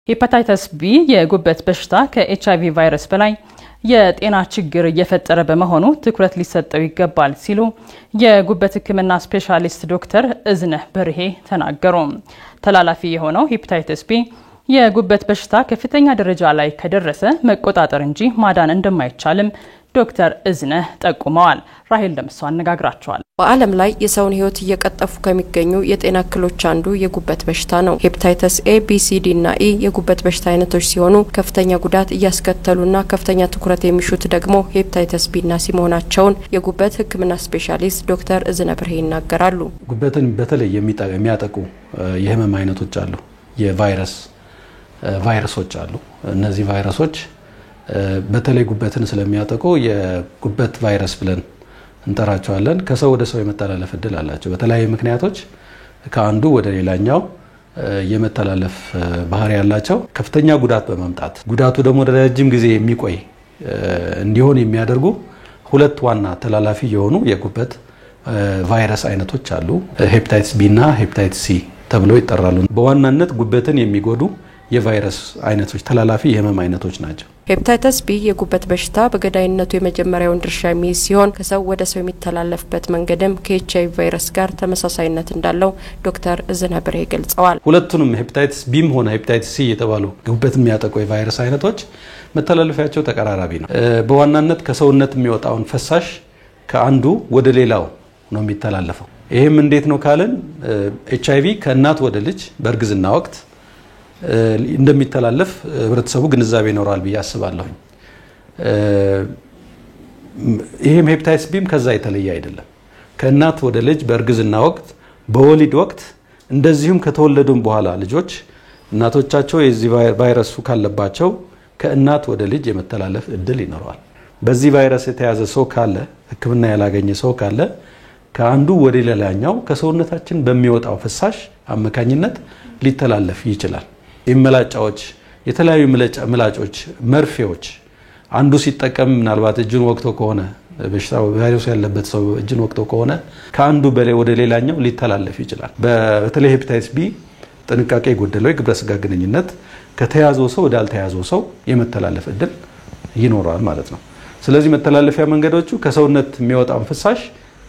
ሄፓታይተስ ቢ የጉበት በሽታ ከኤችአይቪ ቫይረስ በላይ የጤና ችግር እየፈጠረ በመሆኑ ትኩረት ሊሰጠው ይገባል ሲሉ የጉበት ሕክምና ስፔሻሊስት ዶክተር እዝነህ በርሄ ተናገሩ። ተላላፊ የሆነው ሄፓታይተስ ቢ የጉበት በሽታ ከፍተኛ ደረጃ ላይ ከደረሰ መቆጣጠር እንጂ ማዳን እንደማይቻልም ዶክተር እዝነህ ጠቁመዋል። ራሄል ደምሰው አነጋግራቸዋል። በዓለም ላይ የሰውን ህይወት እየቀጠፉ ከሚገኙ የጤና እክሎች አንዱ የጉበት በሽታ ነው። ሄፓታይተስ ኤ፣ ቢ፣ ሲ፣ ዲ እና ኢ የጉበት በሽታ አይነቶች ሲሆኑ ከፍተኛ ጉዳት እያስከተሉና ከፍተኛ ትኩረት የሚሹት ደግሞ ሄፓታይተስ ቢ እና ሲ መሆናቸውን የጉበት ሕክምና ስፔሻሊስት ዶክተር እዝነህ በርሄ ይናገራሉ። ጉበትን በተለይ የሚያጠቁ የህመም አይነቶች አሉ። ቫይረሶች አሉ። እነዚህ ቫይረሶች በተለይ ጉበትን ስለሚያጠቁ የጉበት ቫይረስ ብለን እንጠራቸዋለን። ከሰው ወደ ሰው የመተላለፍ እድል አላቸው። በተለያዩ ምክንያቶች ከአንዱ ወደ ሌላኛው የመተላለፍ ባህሪ ያላቸው ከፍተኛ ጉዳት በመምጣት ጉዳቱ ደግሞ ለረጅም ጊዜ የሚቆይ እንዲሆን የሚያደርጉ ሁለት ዋና ተላላፊ የሆኑ የጉበት ቫይረስ አይነቶች አሉ። ሄፓታይተስ ቢ እና ሄፓታይተስ ሲ ተብለው ይጠራሉ። በዋናነት ጉበትን የሚጎዱ የቫይረስ አይነቶች ተላላፊ የህመም አይነቶች ናቸው። ሄፓታይተስ ቢ የጉበት በሽታ በገዳይነቱ የመጀመሪያውን ድርሻ የሚይዝ ሲሆን ከሰው ወደ ሰው የሚተላለፍበት መንገድም ከኤችአይቪ ቫይረስ ጋር ተመሳሳይነት እንዳለው ዶክተር እዝነህ በርሄ ገልጸዋል። ሁለቱንም ሄፓታይተስ ቢም ሆነ ሄፓታይተስ ሲ የተባሉ ጉበትን የሚያጠቁ የቫይረስ አይነቶች መተላለፊያቸው ተቀራራቢ ነው። በዋናነት ከሰውነት የሚወጣውን ፈሳሽ ከአንዱ ወደ ሌላው ነው የሚተላለፈው። ይሄም እንዴት ነው ካለን ኤችአይቪ ከእናት ወደ ልጅ በእርግዝና ወቅት እንደሚተላለፍ ህብረተሰቡ ግንዛቤ ይኖራል ብዬ አስባለሁ። ይሄም ሄፓታይተስ ቢም ከዛ የተለየ አይደለም። ከእናት ወደ ልጅ በእርግዝና ወቅት፣ በወሊድ ወቅት እንደዚሁም ከተወለዱም በኋላ ልጆች እናቶቻቸው የዚህ ቫይረሱ ካለባቸው ከእናት ወደ ልጅ የመተላለፍ እድል ይኖራል። በዚህ ቫይረስ የተያዘ ሰው ካለ ህክምና ያላገኘ ሰው ካለ ከአንዱ ወደ ሌላኛው ከሰውነታችን በሚወጣው ፍሳሽ አመካኝነት ሊተላለፍ ይችላል። የመላጫዎች የተለያዩ ምላጮች መርፌዎች አንዱ ሲጠቀም ምናልባት እጁን ወቅቶ ከሆነ በሽታው ቫይረሱ ያለበት ሰው እጁን ወቅቶ ከሆነ ከአንዱ ወደ ሌላኛው ሊተላለፍ ይችላል። በተለይ ሄፓታይተስ ቢ ጥንቃቄ የጎደለው የግብረ ስጋ ግንኙነት ከተያዘው ሰው ወደ አልተያዘው ሰው የመተላለፍ እድል ይኖራል ማለት ነው። ስለዚህ መተላለፊያ መንገዶቹ ከሰውነት የሚወጣው ፍሳሽ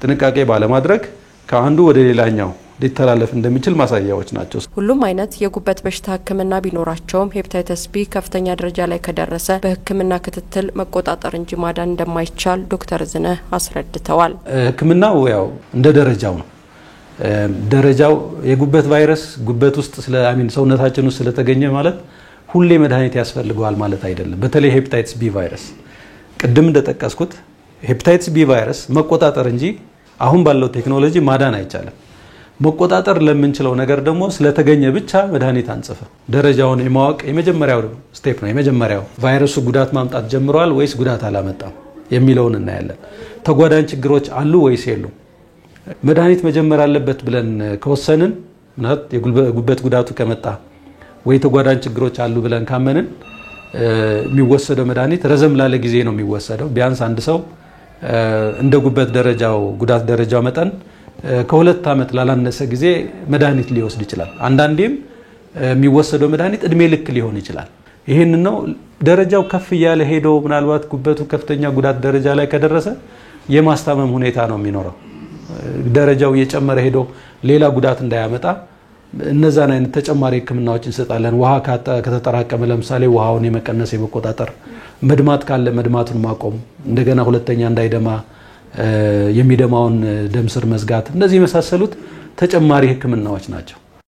ጥንቃቄ ባለማድረግ ከአንዱ ወደ ሌላኛው ሊተላለፍ እንደሚችል ማሳያዎች ናቸው። ሁሉም አይነት የጉበት በሽታ ህክምና ቢኖራቸውም ሄፓታይተስ ቢ ከፍተኛ ደረጃ ላይ ከደረሰ በህክምና ክትትል መቆጣጠር እንጂ ማዳን እንደማይቻል ዶክተር እዝነህ አስረድተዋል። ህክምናው ያው እንደ ደረጃው ነው። ደረጃው የጉበት ቫይረስ ጉበት ውስጥ ሰውነታችን ውስጥ ስለተገኘ ማለት ሁሌ መድኃኒት ያስፈልገዋል ማለት አይደለም። በተለይ ሄፓታይተስ ቢ ቫይረስ ቅድም እንደጠቀስኩት ሄፓታይተስ ቢ ቫይረስ መቆጣጠር እንጂ አሁን ባለው ቴክኖሎጂ ማዳን አይቻልም። መቆጣጠር ለምንችለው ነገር ደግሞ ስለተገኘ ብቻ መድኃኒት አንጽፍ። ደረጃውን የማወቅ የመጀመሪያው ስቴፕ ነው። የመጀመሪያው ቫይረሱ ጉዳት ማምጣት ጀምሯል ወይስ ጉዳት አላመጣም የሚለውን እናያለን። ተጓዳኝ ችግሮች አሉ ወይስ የሉም? መድኃኒት መጀመር አለበት ብለን ከወሰንን ማለት የጉበት ጉዳቱ ከመጣ ወይ ተጓዳኝ ችግሮች አሉ ብለን ካመንን የሚወሰደው መድኃኒት ረዘም ላለ ጊዜ ነው የሚወሰደው። ቢያንስ አንድ ሰው እንደ ጉበት ጉዳት ደረጃው መጠን ከሁለት ዓመት ላላነሰ ጊዜ መድኃኒት ሊወስድ ይችላል። አንዳንዴም የሚወሰደው መድኃኒት እድሜ ልክ ሊሆን ይችላል። ይሄን ነው ደረጃው ከፍ ያለ ሄዶ ምናልባት ጉበቱ ከፍተኛ ጉዳት ደረጃ ላይ ከደረሰ የማስታመም ሁኔታ ነው የሚኖረው። ደረጃው እየጨመረ ሄዶ ሌላ ጉዳት እንዳያመጣ እነዛን አይነት ተጨማሪ ህክምናዎችን እንሰጣለን። ውሃ ከተጠራቀመ ለምሳሌ ውሃውን የመቀነስ የመቆጣጠር፣ መድማት ካለ መድማቱን ማቆም፣ እንደገና ሁለተኛ እንዳይደማ የሚደማውን ደም ስር መዝጋት፣ እነዚህ የመሳሰሉት ተጨማሪ ህክምናዎች ናቸው።